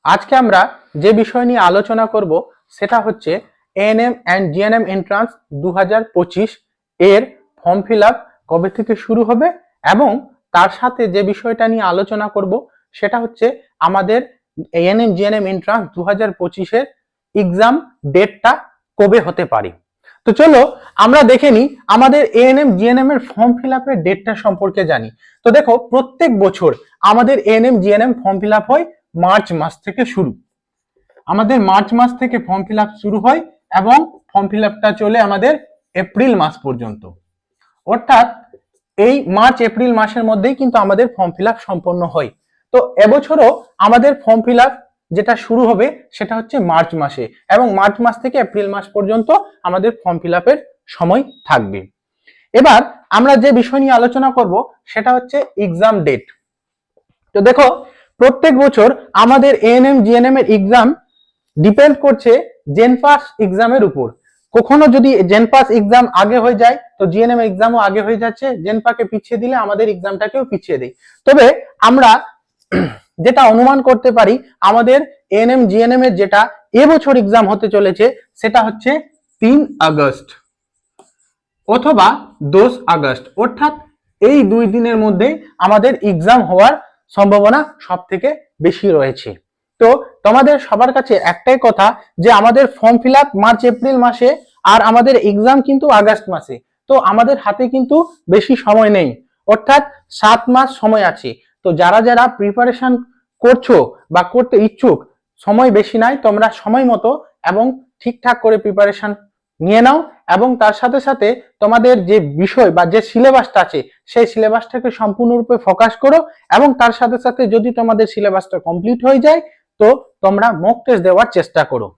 আজকে আমরা যে বিষয় নিয়ে আলোচনা করব সেটা হচ্ছে এএনএম অ্যান্ড জিএনএম এন্ট্রান্স 2025 এর ফর্ম ফিল আপ কবে থেকে শুরু হবে এবং তার সাথে যে বিষয়টা নিয়ে আলোচনা করব সেটা হচ্ছে আমাদের এএনএম জিএনএম এন্ট্রান্স 2025 এর এক্সাম ডেটটা কবে হতে পারে। তো চলো আমরা দেখে নিই আমাদের এএনএম জিএনএম এর ফর্ম ফিল আপের ডেটটা সম্পর্কে জানি। তো দেখো, প্রত্যেক বছর আমাদের ANM GNM form fill up হয় মার্চ মাস থেকে শুরু। আমাদের মার্চ মাস থেকে ফর্ম ফিল আপ শুরু হয় এবং ফর্ম ফিল আপটা চলে আমাদের এপ্রিল মাস পর্যন্ত। অর্থাৎ এই মার্চ এপ্রিল মাসের মধ্যেই কিন্তু আমাদের ফর্ম ফিল আপ সম্পন্ন হয়। তো এবছরও আমাদের ফর্ম ফিল আপ যেটা শুরু হবে সেটা হচ্ছে মার্চ মাসে এবং মার্চ মাস থেকে এপ্রিল মাস পর্যন্ত আমাদের ফর্ম ফিল আপের সময় থাকবে। এবার আমরা যে বিষয় নিয়ে আলোচনা করব সেটা হচ্ছে এক্সাম ডেট। তো দেখো, প্রত্যেক বছর আমাদের এএনএম জিএনএম এর এক্সাম ডিপেন্ড করছে জেনপাস এক্সামের উপর। কখনো যদি জেনপাস এক্সাম আগে হয়ে যায় তো জিএনএম এক্সামও আগে হয়ে যাচ্ছে, জেনপাকে পিছিয়ে দিলে আমাদের এক্সামটাকেও পিছিয়ে দেয়। তবে আমরা যেটা অনুমান করতে পারি আমাদের এএনএম জিএনএম এর যেটা এবছর এক্সাম হতে চলেছে সেটা হচ্ছে 3 আগস্ট অথবা 10 আগস্ট, অর্থাৎ এই 2 দিনের মধ্যে আমাদের এক্সাম হওয়ার সম্ভাবনা সব থেকে বেশি রয়েছে। তো তোমাদের সবার কাছে একটাই কথা যে আমাদের form fill up March April মাসে আর আমাদের এক্সাম কিন্তু আগস্ট মাসে। তো আমাদের হাতে কিন্তু বেশি সময় নেই, অর্থাৎ 7 মাস সময় আছে। তো যারা যারা প্রিপারেশন করছো বা করতে ইচ্ছুক, সময় বেশি নাই, তোমরা সময় মতো এবং ঠিকঠাক করে প্রিপারেশন নিয়ে নাও এবং তার সাথে সাথে তোমাদের যে বিষয় বা যে সিলেবাসটা আছে সেই সিলেবাসটাকে সম্পূর্ণরূপে ফোকাস করো এবং তার সাথে সাথে যদি তোমাদের সিলেবাসটা কমপ্লিট হয়ে যায় তো তোমরা মক টেস্ট দেওয়ার চেষ্টা করো।